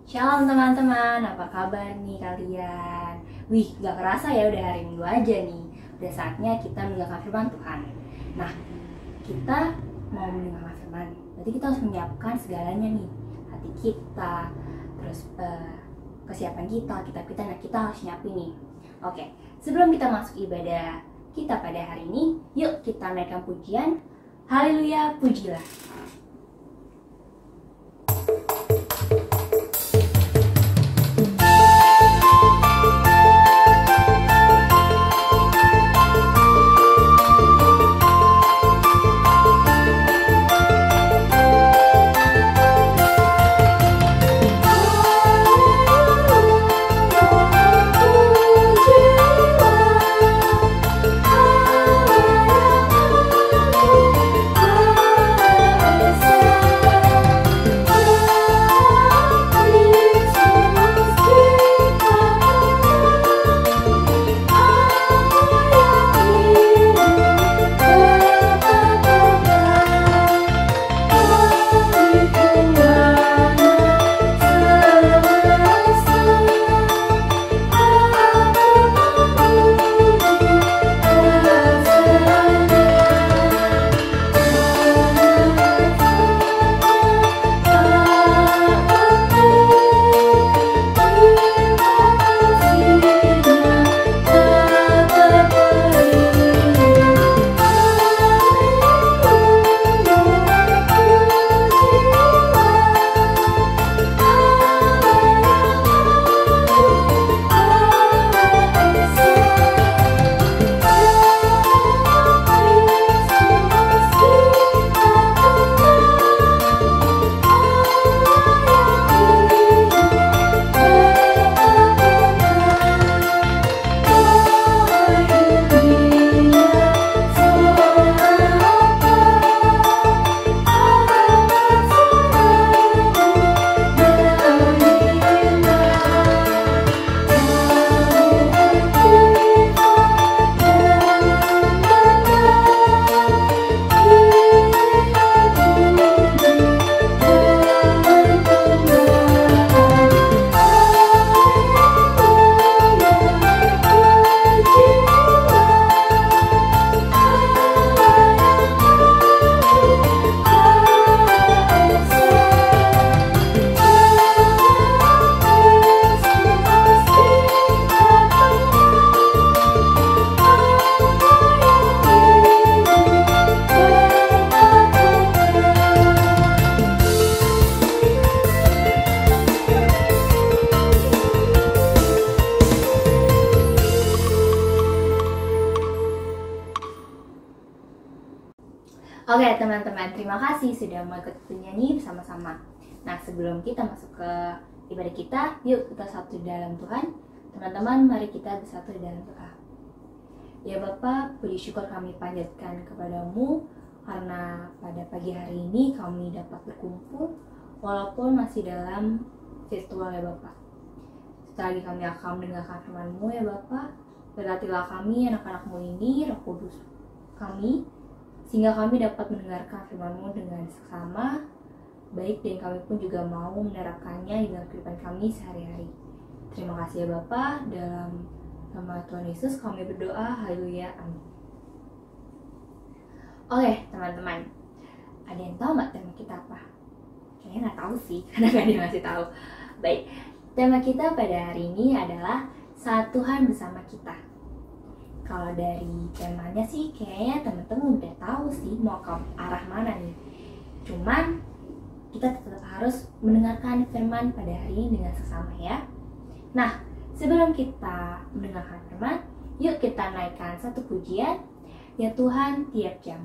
Shalom teman-teman, apa kabar nih kalian? Wih, gak kerasa ya udah hari Minggu aja nih. Udah saatnya kita mendengarkan firman Tuhan. Nah, kita mau mendengarkan firman, berarti kita harus menyiapkan segalanya nih. Hati kita, terus kesiapan kita, nah kita harus nyiapin nih. Oke, sebelum kita masuk ibadah kita pada hari ini, yuk kita naikkan pujian. Haleluya, pujilah. Oke teman-teman, terima kasih sudah mau ikut bernyanyi bersama-sama. Nah, sebelum kita masuk ke ibadah kita, yuk kita satu dalam Tuhan. Teman-teman, mari kita bersatu dalam doa. Ya Bapa, puji syukur kami panjatkan kepadamu karena pada pagi hari ini kami dapat berkumpul walaupun masih dalam virtual ya Bapa. Setelah lagi kami akan mendengarkan firman-Mu ya Bapa. Berkatilah kami anak-anak-Mu ini, Roh Kudus kami, sehingga kami dapat mendengarkan firman-Mu dengan seksama, baik dan kami pun juga mau menerapkannya di dalam kehidupan kami sehari-hari. Terima kasih ya Bapa, dalam nama Tuhan Yesus kami berdoa, haleluya, amin. Oke teman-teman, ada yang tahu nggak tema kita apa? Kayaknya nggak tahu sih, karena nggak ada yang ngasih tahu. Baik, tema kita pada hari ini adalah Saat Tuhan Bersama Kita. Kalau dari temanya sih kayaknya teman-teman udah tahu sih mau ke arah mana nih. Cuman kita tetap harus mendengarkan firman pada hari ini dengan seksama ya. Nah, sebelum kita mendengarkan firman, yuk kita naikkan satu pujian, ya Tuhan tiap jam.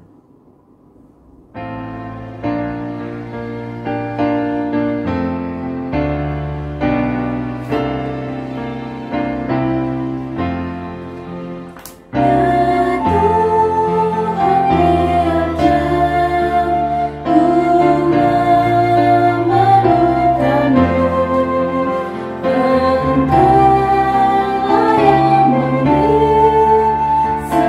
Sejak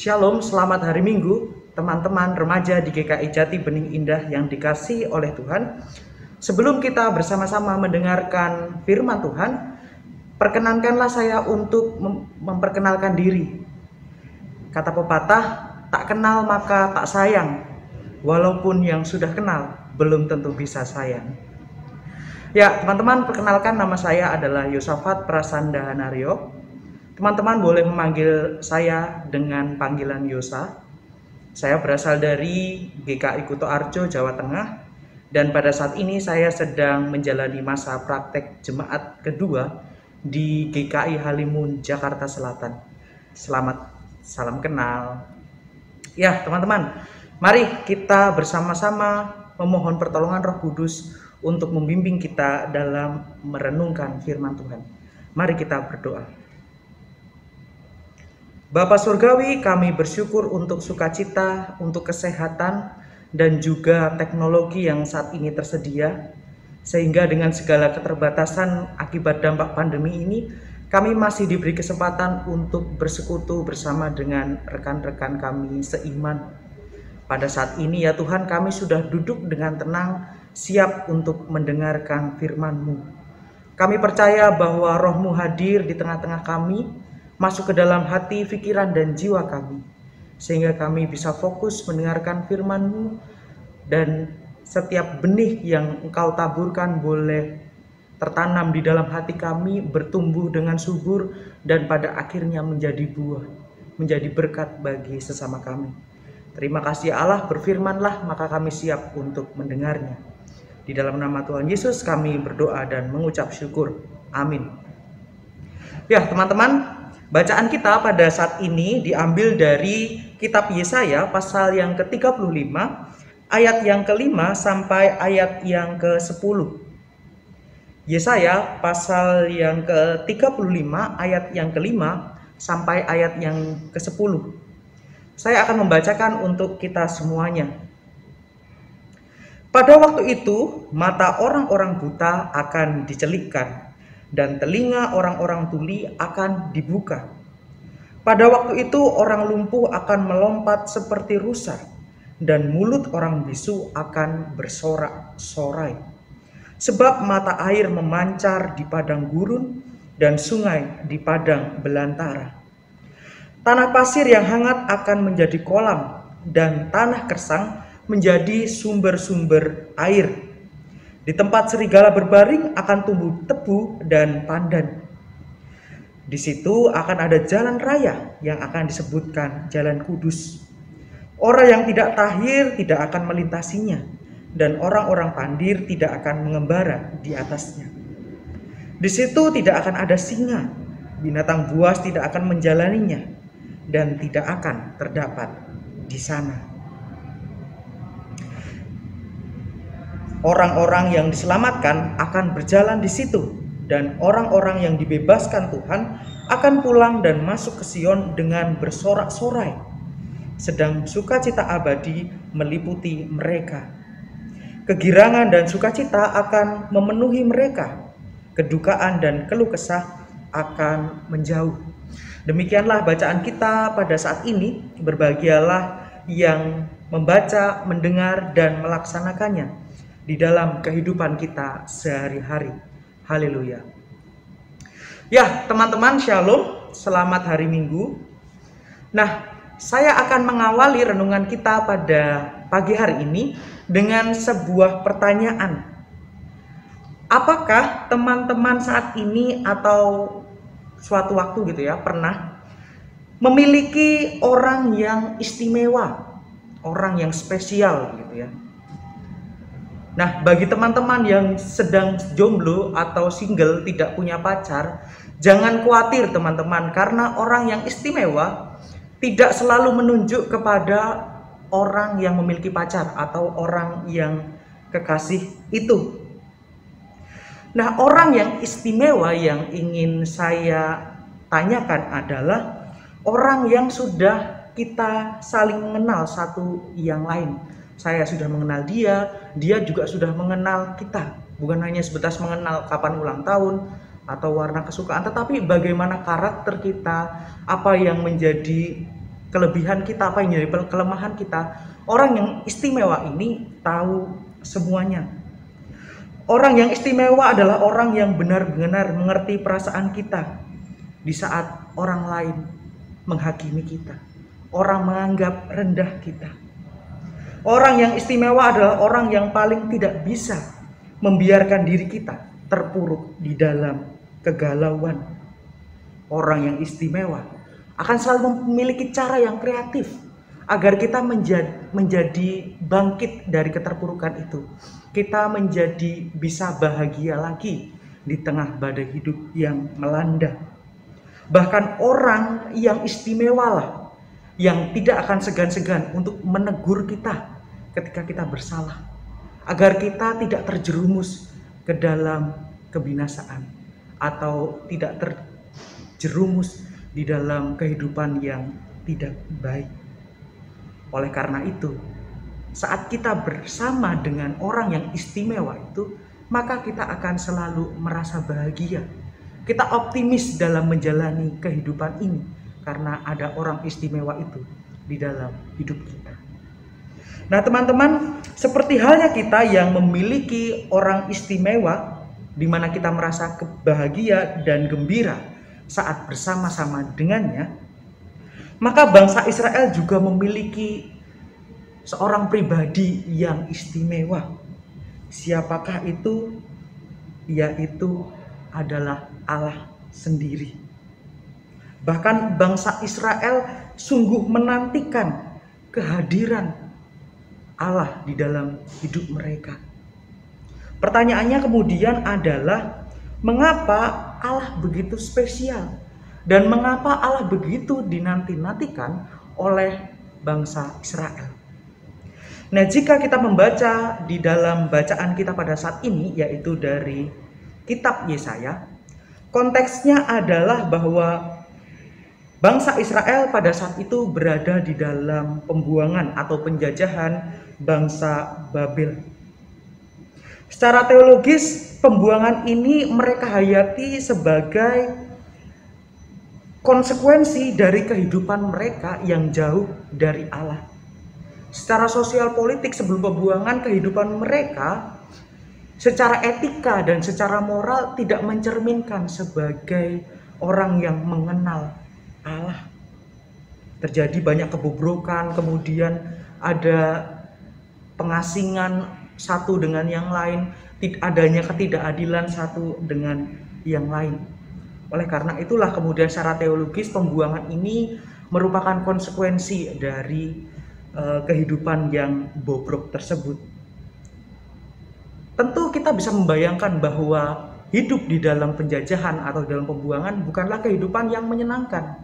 Shalom, selamat hari Minggu, teman-teman remaja di GKI Jati Bening Indah yang dikasihi oleh Tuhan. Sebelum kita bersama-sama mendengarkan firman Tuhan, perkenankanlah saya untuk memperkenalkan diri. Kata pepatah, tak kenal maka tak sayang, walaupun yang sudah kenal belum tentu bisa sayang. Ya, teman-teman, perkenalkan, nama saya adalah Yosafat Prasanda Hanario. Teman-teman boleh memanggil saya dengan panggilan Yosa. Saya berasal dari GKI Kuto Arjo, Jawa Tengah. Dan pada saat ini saya sedang menjalani masa praktek jemaat kedua di GKI Halimun, Jakarta Selatan. Selamat, salam kenal. Ya, teman-teman, mari kita bersama-sama memohon pertolongan Roh Kudus untuk membimbing kita dalam merenungkan firman Tuhan. Mari kita berdoa. Bapa Surgawi, kami bersyukur untuk sukacita, untuk kesehatan, dan juga teknologi yang saat ini tersedia. Sehingga dengan segala keterbatasan akibat dampak pandemi ini, kami masih diberi kesempatan untuk bersekutu bersama dengan rekan-rekan kami seiman. Pada saat ini ya Tuhan, kami sudah duduk dengan tenang, siap untuk mendengarkan firman-Mu. Kami percaya bahwa Roh-Mu hadir di tengah-tengah kami, masuk ke dalam hati, pikiran, dan jiwa kami, sehingga kami bisa fokus mendengarkan firman-Mu, dan setiap benih yang Engkau taburkan boleh tertanam di dalam hati kami, bertumbuh dengan subur, dan pada akhirnya menjadi buah, menjadi berkat bagi sesama kami. Terima kasih Allah, berfirmanlah, maka kami siap untuk mendengarnya. Di dalam nama Tuhan Yesus kami berdoa dan mengucap syukur. Amin. Ya teman-teman, bacaan kita pada saat ini diambil dari kitab Yesaya pasal yang ke-35, ayat yang ke-5 sampai ayat yang ke-10. Yesaya pasal yang ke-35, ayat yang ke-5 sampai ayat yang ke-10. Saya akan membacakan untuk kita semuanya. Pada waktu itu, mata orang-orang buta akan dicelikkan, dan telinga orang-orang tuli akan dibuka. Pada waktu itu orang lumpuh akan melompat seperti rusa, dan mulut orang bisu akan bersorak-sorai. Sebab mata air memancar di padang gurun, dan sungai di padang belantara. Tanah pasir yang hangat akan menjadi kolam, dan tanah kersang menjadi sumber-sumber air. Di tempat serigala berbaring akan tumbuh tebu dan pandan. Di situ akan ada jalan raya yang akan disebutkan Jalan Kudus. Orang yang tidak tahir tidak akan melintasinya, dan orang-orang pandir tidak akan mengembara di atasnya. Di situ tidak akan ada singa, binatang buas tidak akan menjalaninya, dan tidak akan terdapat di sana. Orang-orang yang diselamatkan akan berjalan di situ, dan orang-orang yang dibebaskan Tuhan akan pulang dan masuk ke Sion dengan bersorak-sorai, sedang sukacita abadi meliputi mereka. Kegirangan dan sukacita akan memenuhi mereka, kedukaan dan keluh kesah akan menjauh. Demikianlah bacaan kita pada saat ini. Berbahagialah yang membaca, mendengar, dan melaksanakannya di dalam kehidupan kita sehari-hari. Haleluya. Ya teman-teman, shalom, selamat hari Minggu. Nah, saya akan mengawali renungan kita pada pagi hari ini dengan sebuah pertanyaan. Apakah teman-teman saat ini atau suatu waktu gitu ya, pernah memiliki orang yang istimewa, orang yang spesial gitu ya? Nah, bagi teman-teman yang sedang jomblo atau single, tidak punya pacar, jangan khawatir teman-teman, karena orang yang istimewa tidak selalu menunjuk kepada orang yang memiliki pacar atau orang yang kekasih itu. Nah, orang yang istimewa yang ingin saya tanyakan adalah orang yang sudah kita saling mengenal satu yang lain. Saya sudah mengenal dia, dia juga sudah mengenal kita. Bukan hanya sebatas mengenal kapan ulang tahun atau warna kesukaan, tetapi bagaimana karakter kita, apa yang menjadi kelebihan kita, apa yang menjadi kelemahan kita. Orang yang istimewa ini tahu semuanya. Orang yang istimewa adalah orang yang benar-benar mengerti perasaan kita di saat orang lain menghakimi kita, orang menganggap rendah kita. Orang yang istimewa adalah orang yang paling tidak bisa membiarkan diri kita terpuruk di dalam kegalauan. Orang yang istimewa akan selalu memiliki cara yang kreatif agar kita menjadi bangkit dari keterpurukan itu. Kita menjadi bisa bahagia lagi di tengah badai hidup yang melanda. Bahkan orang yang istimewa lah yang tidak akan segan-segan untuk menegur kita ketika kita bersalah, agar kita tidak terjerumus ke dalam kebinasaan atau tidak terjerumus di dalam kehidupan yang tidak baik. Oleh karena itu, saat kita bersama dengan orang yang istimewa itu, maka kita akan selalu merasa bahagia. Kita optimis dalam menjalani kehidupan ini karena ada orang istimewa itu di dalam hidup kita. Nah, teman-teman, seperti halnya kita yang memiliki orang istimewa di mana kita merasa bahagia dan gembira saat bersama-sama dengannya, maka bangsa Israel juga memiliki seorang pribadi yang istimewa. Siapakah itu? Yaitu adalah Allah sendiri. Bahkan bangsa Israel sungguh menantikan kehadiran Allah di dalam hidup mereka. Pertanyaannya kemudian adalah, mengapa Allah begitu spesial? Dan mengapa Allah begitu dinanti-nantikan oleh bangsa Israel? Nah, jika kita membaca di dalam bacaan kita pada saat ini, yaitu dari kitab Yesaya, konteksnya adalah bahwa bangsa Israel pada saat itu berada di dalam pembuangan atau penjajahan bangsa Babel. Secara teologis, pembuangan ini mereka hayati sebagai konsekuensi dari kehidupan mereka yang jauh dari Allah. Secara sosial politik sebelum pembuangan, kehidupan mereka secara etika dan secara moral tidak mencerminkan sebagai orang yang mengenal Allah. Terjadi banyak kebobrokan, kemudian ada pengasingan satu dengan yang lain, adanya ketidakadilan satu dengan yang lain. Oleh karena itulah kemudian secara teologis pembuangan ini merupakan konsekuensi dari kehidupan yang bobrok tersebut. Tentu kita bisa membayangkan bahwa hidup di dalam penjajahan atau dalam pembuangan bukanlah kehidupan yang menyenangkan.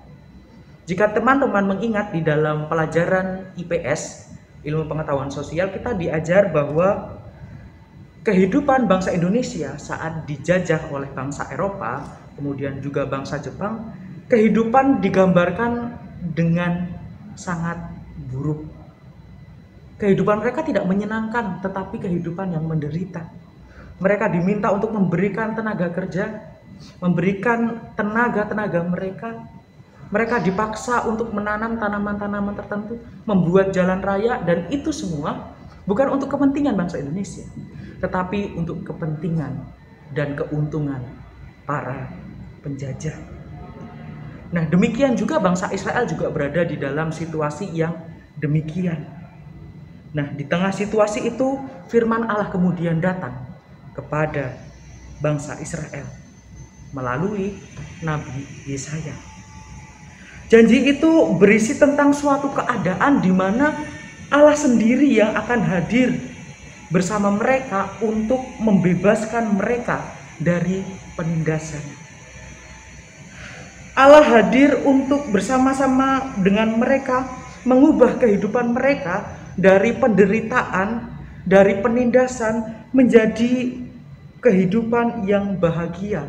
Jika teman-teman mengingat di dalam pelajaran IPS, ilmu pengetahuan sosial, kita diajar bahwa kehidupan bangsa Indonesia saat dijajah oleh bangsa Eropa, kemudian juga bangsa Jepang, kehidupan digambarkan dengan sangat buruk. Kehidupan mereka tidak menyenangkan, tetapi kehidupan yang menderita. Mereka diminta untuk memberikan tenaga kerja, memberikan tenaga mereka. Mereka dipaksa untuk menanam tanaman-tanaman tertentu, membuat jalan raya, dan itu semua bukan untuk kepentingan bangsa Indonesia, tetapi untuk kepentingan dan keuntungan para penjajah. Nah, demikian juga bangsa Israel juga berada di dalam situasi yang demikian. Nah, di tengah situasi itu, firman Allah kemudian datang kepada bangsa Israel melalui Nabi Yesaya. Janji itu berisi tentang suatu keadaan di mana Allah sendiri yang akan hadir bersama mereka untuk membebaskan mereka dari penindasan. Allah hadir untuk bersama-sama dengan mereka mengubah kehidupan mereka dari penderitaan, dari penindasan menjadi kehidupan yang bahagia,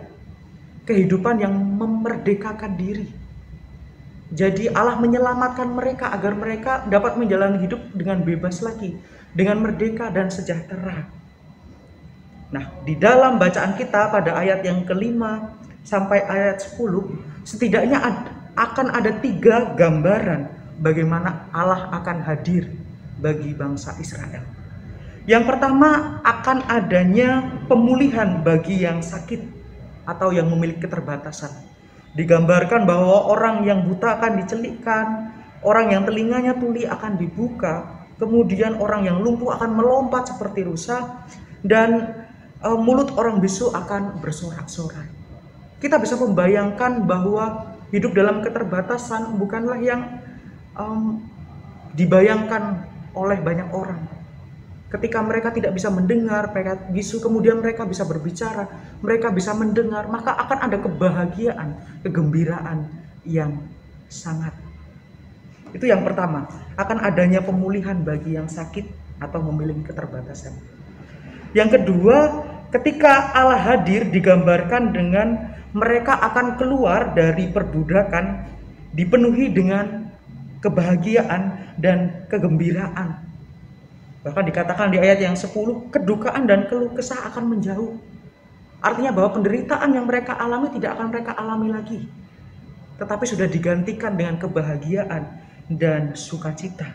kehidupan yang memerdekakan diri. Jadi Allah menyelamatkan mereka agar mereka dapat menjalani hidup dengan bebas lagi, dengan merdeka dan sejahtera. Nah, di dalam bacaan kita pada ayat yang ke-5 sampai ayat 10, setidaknya akan ada 3 gambaran bagaimana Allah akan hadir bagi bangsa Israel. Yang pertama, akan adanya pemulihan bagi yang sakit atau yang memiliki keterbatasan. Digambarkan bahwa orang yang buta akan dicelikkan, orang yang telinganya tuli akan dibuka, kemudian orang yang lumpuh akan melompat seperti rusa, dan mulut orang bisu akan bersorak-sorai. Kita bisa membayangkan bahwa hidup dalam keterbatasan bukanlah yang dibayangkan oleh banyak orang. Ketika mereka tidak bisa mendengar, mereka bisu, kemudian mereka bisa berbicara, mereka bisa mendengar, maka akan ada kebahagiaan, kegembiraan yang sangat. Itu yang pertama, akan adanya pemulihan bagi yang sakit atau memiliki keterbatasan. Yang kedua, ketika Allah hadir digambarkan dengan mereka akan keluar dari perbudakan, dipenuhi dengan kebahagiaan dan kegembiraan. Bahkan dikatakan di ayat yang 10, kedukaan dan keluh kesah akan menjauh. Artinya bahwa penderitaan yang mereka alami tidak akan mereka alami lagi, tetapi sudah digantikan dengan kebahagiaan dan sukacita.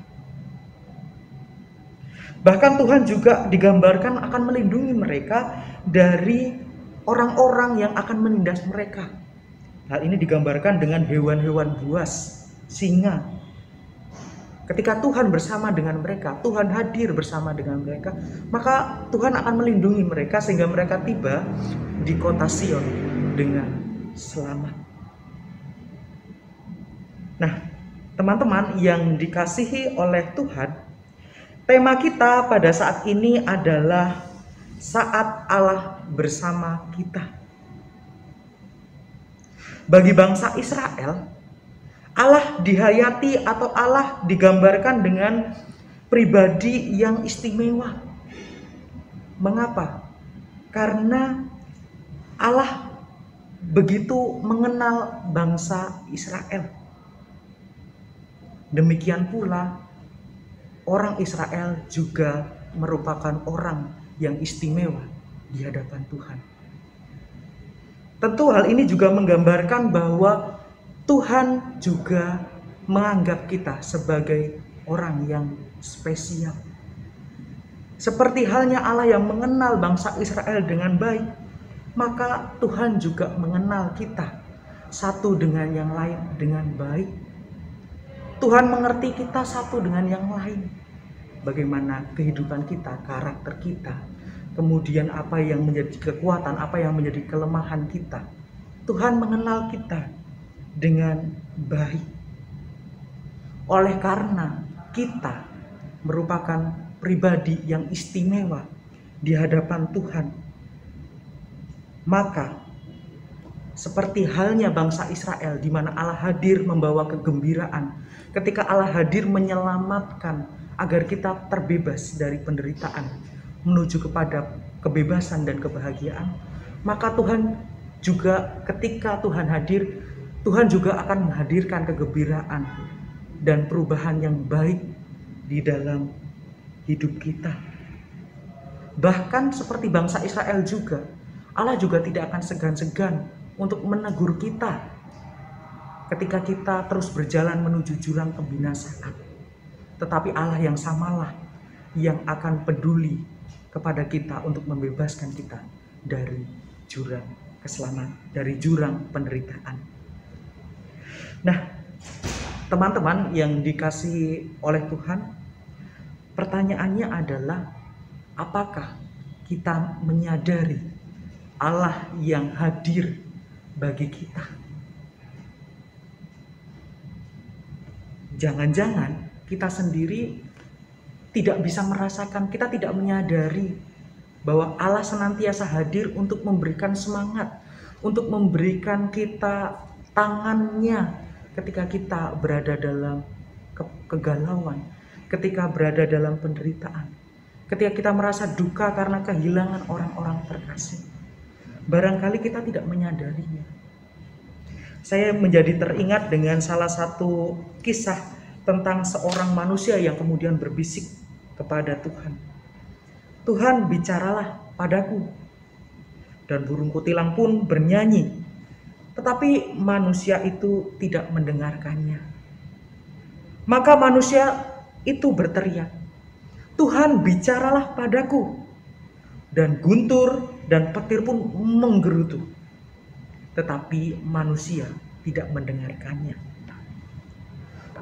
Bahkan Tuhan juga digambarkan akan melindungi mereka dari orang-orang yang akan menindas mereka. Hal ini digambarkan dengan hewan-hewan buas, singa. Ketika Tuhan bersama dengan mereka, Tuhan hadir bersama dengan mereka, maka Tuhan akan melindungi mereka sehingga mereka tiba di kota Sion dengan selamat. Nah, teman-teman yang dikasihi oleh Tuhan, tema kita pada saat ini adalah saat Allah bersama kita. Bagi bangsa Israel, Allah dihayati atau Allah digambarkan dengan pribadi yang istimewa. Mengapa? Karena Allah begitu mengenal bangsa Israel. Demikian pula orang Israel juga merupakan orang yang istimewa di hadapan Tuhan. Tentu hal ini juga menggambarkan bahwa Tuhan juga menganggap kita sebagai orang yang spesial. Seperti halnya Allah yang mengenal bangsa Israel dengan baik, maka Tuhan juga mengenal kita satu dengan yang lain dengan baik. Tuhan mengerti kita satu dengan yang lain. Bagaimana kehidupan kita, karakter kita, kemudian apa yang menjadi kekuatan, apa yang menjadi kelemahan kita. Tuhan mengenal kita dengan baik. Oleh karena kita merupakan pribadi yang istimewa di hadapan Tuhan, maka seperti halnya bangsa Israel di mana Allah hadir membawa kegembiraan, ketika Allah hadir menyelamatkan agar kita terbebas dari penderitaan menuju kepada kebebasan dan kebahagiaan, maka Tuhan juga ketika Tuhan hadir, Tuhan juga akan menghadirkan kegembiraan dan perubahan yang baik di dalam hidup kita. Bahkan seperti bangsa Israel juga, Allah juga tidak akan segan-segan untuk menegur kita ketika kita terus berjalan menuju jurang kebinasaan. Tetapi Allah yang samalah yang akan peduli kepada kita untuk membebaskan kita dari jurang keselamatan, dari jurang penderitaan. Nah, teman-teman yang dikasihi oleh Tuhan, pertanyaannya adalah apakah kita menyadari Allah yang hadir bagi kita? Jangan-jangan kita sendiri tidak bisa merasakan, kita tidak menyadari bahwa Allah senantiasa hadir untuk memberikan semangat, untuk memberikan kita tangannya ketika kita berada dalam kegalauan, ketika berada dalam penderitaan, ketika kita merasa duka karena kehilangan orang-orang terkasih. Barangkali kita tidak menyadarinya. Saya menjadi teringat dengan salah satu kisah tentang seorang manusia yang kemudian berbisik kepada Tuhan. Tuhan, bicaralah padaku. Dan burung kutilang pun bernyanyi. Tetapi manusia itu tidak mendengarkannya. Maka manusia itu berteriak, "Tuhan, bicaralah padaku." Dan guntur dan petir pun menggerutu. Tetapi manusia tidak mendengarkannya.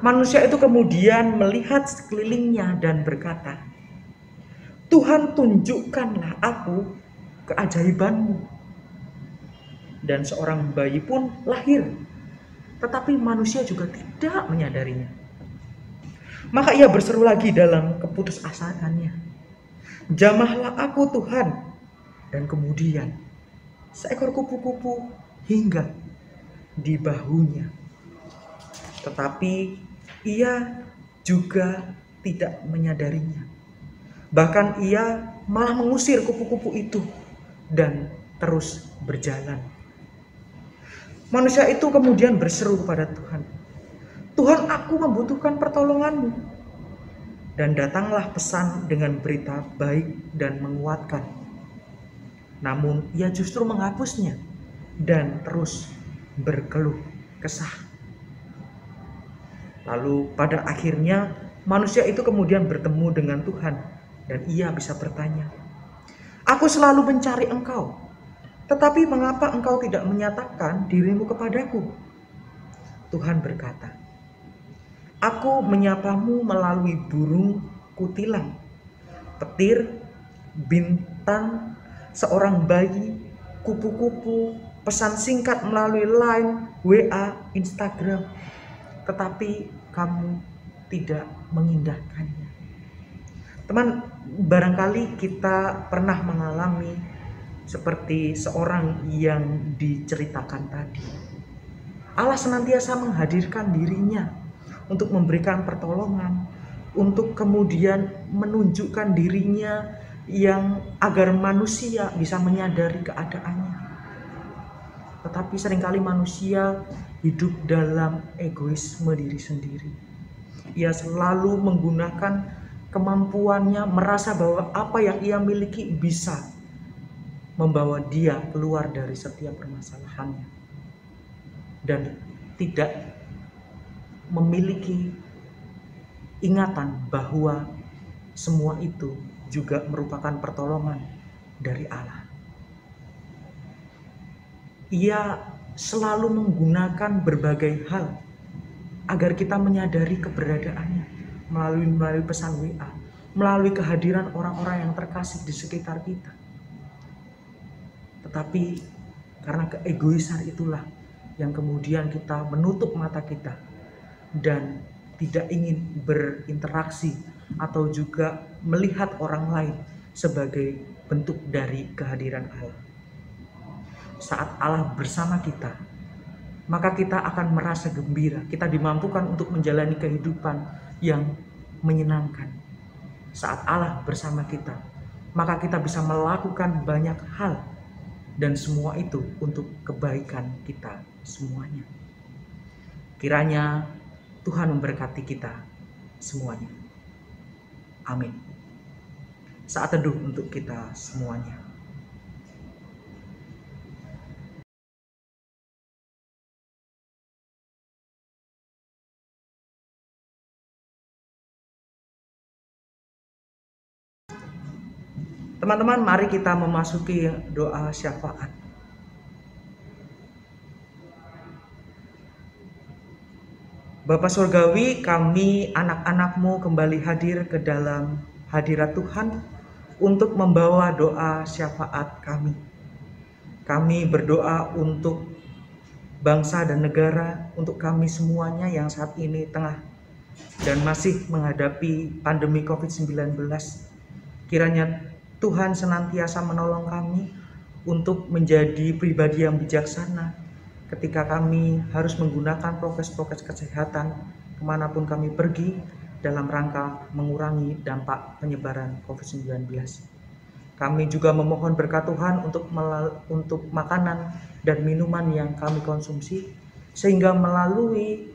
Manusia itu kemudian melihat sekelilingnya dan berkata, "Tuhan, tunjukkanlah aku keajaiban-Mu." Dan seorang bayi pun lahir, tetapi manusia juga tidak menyadarinya. Maka ia berseru lagi dalam keputusasaannya, "Jamahlah aku, Tuhan." Dan kemudian seekor kupu-kupu hinggap di bahunya. Tetapi ia juga tidak menyadarinya. Bahkan ia malah mengusir kupu-kupu itu dan terus berjalan. Manusia itu kemudian berseru kepada Tuhan, "Tuhan, aku membutuhkan pertolongan-Mu." Dan datanglah pesan dengan berita baik dan menguatkan. Namun ia justru menghapusnya dan terus berkeluh kesah. Lalu pada akhirnya manusia itu kemudian bertemu dengan Tuhan dan ia bisa bertanya, "Aku selalu mencari Engkau, tetapi mengapa Engkau tidak menyatakan diri-Mu kepadaku?" Tuhan berkata, "Aku menyapamu melalui burung kutilang, petir, bintang, seorang bayi, kupu-kupu, pesan singkat melalui Line, WA, Instagram. Tetapi kamu tidak mengindahkannya." Teman, barangkali kita pernah mengalami seperti seorang yang diceritakan tadi. Allah senantiasa menghadirkan dirinya untuk memberikan pertolongan, untuk kemudian menunjukkan dirinya yang agar manusia bisa menyadari keadaannya. Tetapi seringkali manusia hidup dalam egoisme diri sendiri. Ia selalu menggunakan kemampuannya, merasa bahwa apa yang ia miliki bisa membawa dia keluar dari setiap permasalahannya, dan tidak memiliki ingatan bahwa semua itu juga merupakan pertolongan dari Allah. Ia selalu menggunakan berbagai hal agar kita menyadari keberadaannya, melalui pesan WA, melalui kehadiran orang-orang yang terkasih di sekitar kita. Tetapi karena keegoisan itulah yang kemudian kita menutup mata kita dan tidak ingin berinteraksi atau juga melihat orang lain sebagai bentuk dari kehadiran Allah. Saat Allah bersama kita, maka kita akan merasa gembira. Kita dimampukan untuk menjalani kehidupan yang menyenangkan. Saat Allah bersama kita, maka kita bisa melakukan banyak hal, dan semua itu untuk kebaikan kita semuanya. Kiranya Tuhan memberkati kita semuanya. Amin. Saat teduh untuk kita semuanya. Teman-teman, mari kita memasuki doa syafaat. Bapa Surgawi, kami anak-anak-Mu kembali hadir ke dalam hadirat Tuhan untuk membawa doa syafaat kami. Kami berdoa untuk bangsa dan negara, untuk kami semuanya yang saat ini tengah dan masih menghadapi pandemi COVID-19. Kiranya Tuhan senantiasa menolong kami untuk menjadi pribadi yang bijaksana ketika kami harus menggunakan prokes-prokes kesehatan kemanapun kami pergi dalam rangka mengurangi dampak penyebaran COVID-19. Kami juga memohon berkat Tuhan untuk makanan dan minuman yang kami konsumsi, sehingga melalui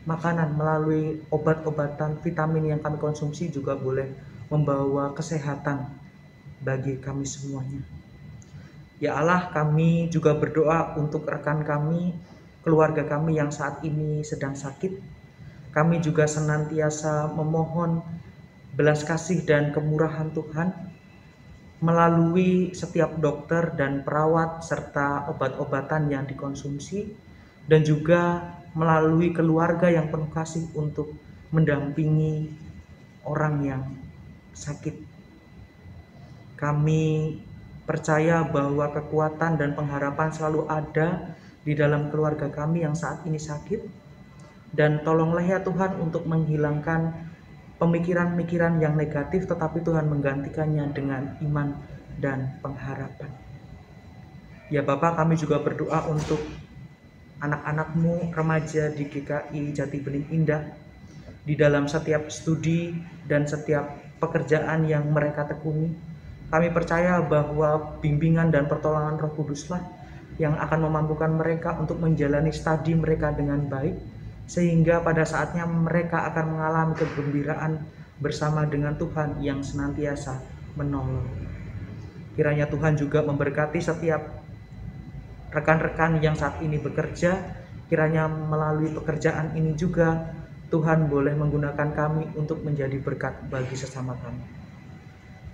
makanan, melalui obat-obatan, vitamin yang kami konsumsi juga boleh membawa kesehatan bagi kami semuanya. Ya Allah, kami juga berdoa untuk rekan kami, keluarga kami yang saat ini sedang sakit. kami juga senantiasa memohon belas kasih dan kemurahan Tuhan melalui setiap dokter dan perawat serta obat-obatan yang dikonsumsi, dan juga melalui keluarga yang penuh kasih untuk mendampingi orang yang sakit. Kami percaya bahwa kekuatan dan pengharapan selalu ada di dalam keluarga kami yang saat ini sakit, dan tolonglah ya Tuhan untuk menghilangkan pemikiran-pemikiran yang negatif, tetapi Tuhan menggantikannya dengan iman dan pengharapan. Ya Bapak, kami juga berdoa untuk anak-anak-Mu remaja di GKI Jati Bening Indah, di dalam setiap studi dan setiap pekerjaan yang mereka tekuni. Kami percaya bahwa bimbingan dan pertolongan Roh Kuduslah yang akan memampukan mereka untuk menjalani studi mereka dengan baik, sehingga pada saatnya mereka akan mengalami kegembiraan bersama dengan Tuhan yang senantiasa menolong. Kiranya Tuhan juga memberkati setiap rekan-rekan yang saat ini bekerja. Kiranya melalui pekerjaan ini juga Tuhan boleh menggunakan kami untuk menjadi berkat bagi sesama kami.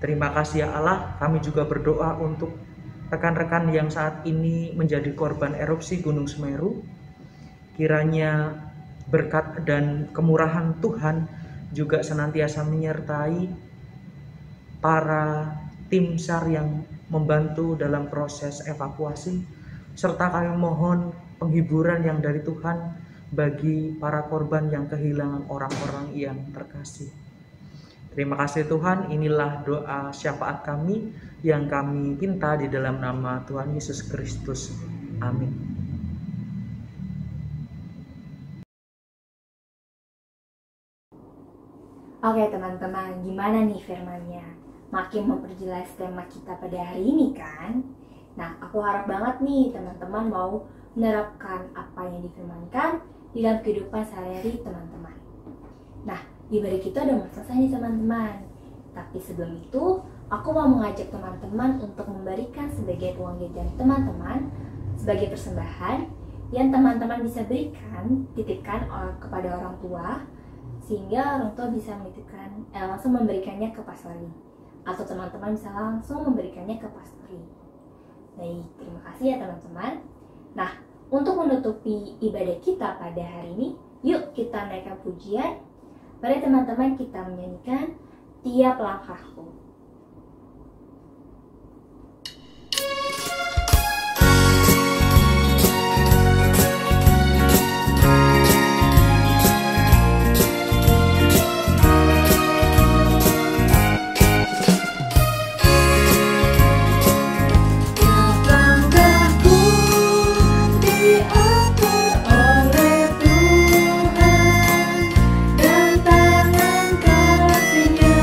Terima kasih ya Allah. Kami juga berdoa untuk rekan-rekan yang saat ini menjadi korban erupsi Gunung Semeru. Kiranya berkat dan kemurahan Tuhan juga senantiasa menyertai para tim SAR yang membantu dalam proses evakuasi, serta kami mohon penghiburan yang dari Tuhan bagi para korban yang kehilangan orang-orang yang terkasih. Terima kasih Tuhan, inilah doa syafaat kami yang kami minta di dalam nama Tuhan Yesus Kristus. Amin. Oke teman-teman, gimana nih firmannya? Makin memperjelas tema kita pada hari ini kan? Nah, aku harap banget nih teman-teman mau menerapkan apa yang difirmankan di dalam kehidupan sehari-hari teman-teman. Nah, ibadah kita udah mau selesai nih teman-teman. Tapi sebelum itu, aku mau mengajak teman-teman untuk memberikan sebagian uang jajan teman-teman sebagai persembahan yang teman-teman bisa berikan, titipkan kepada orang tua, sehingga orang tua bisa menitipkan langsung memberikannya ke pastori, atau teman-teman bisa langsung memberikannya ke pastori. Baik, terima kasih ya teman-teman. Nah, untuk menutupi ibadah kita pada hari ini, yuk kita naikkan pujian. Mari teman-teman kita menyanyikan Tiap Langkahku. Dan tangan kasih-Nya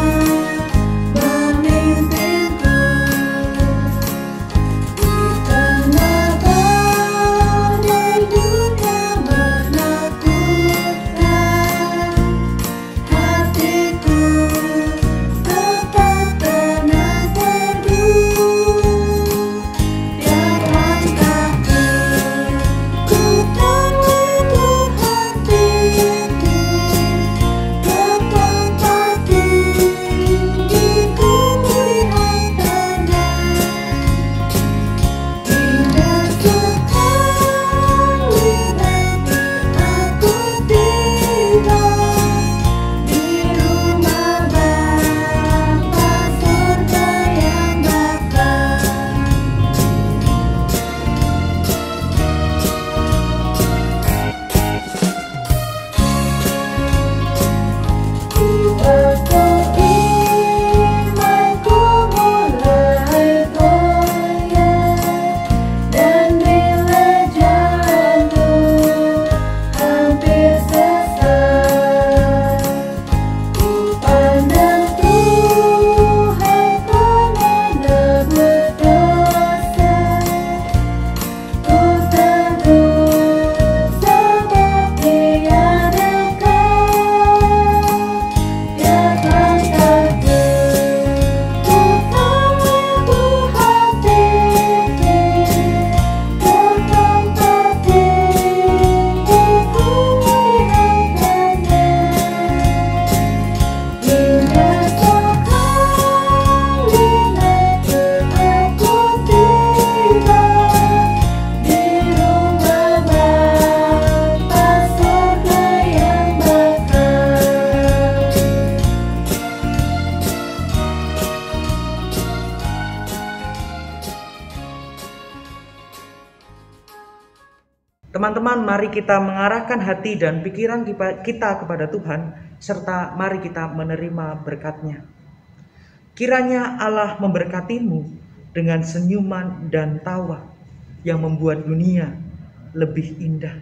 Teman-teman, mari kita mengarahkan hati dan pikiran kita kepada Tuhan, serta mari kita menerima berkat-Nya. Kiranya Allah memberkatimu dengan senyuman dan tawa yang membuat dunia lebih indah,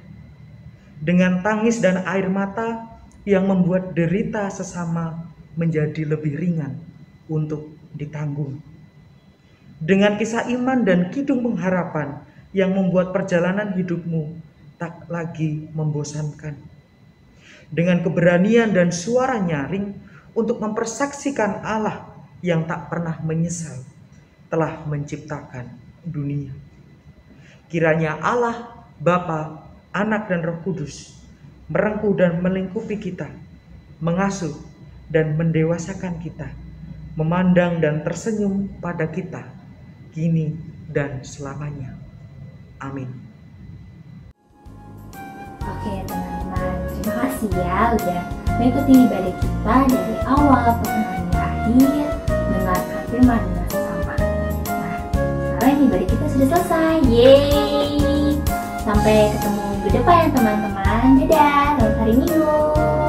dengan tangis dan air mata yang membuat derita sesama menjadi lebih ringan untuk ditanggung, dengan kisah iman dan kidung pengharapan yang membuat perjalanan hidupmu tak lagi membosankan, dengan keberanian dan suara nyaring untuk mempersaksikan Allah yang tak pernah menyesal telah menciptakan dunia. Kiranya Allah, Bapa, Anak dan Roh Kudus merengkuh dan melingkupi kita, mengasuh dan mendewasakan kita, memandang dan tersenyum pada kita kini dan selamanya. Amin. Oke teman-teman, terima kasih ya udah mengikuti ibadah kita dari awal pertengahan hingga akhir, mendengarkan firman dengan sesama. Nah, sekarang ibadah kita sudah selesai. Yeay! Sampai ketemu minggu depan ya teman-teman. Dadah, selamat hari Minggu.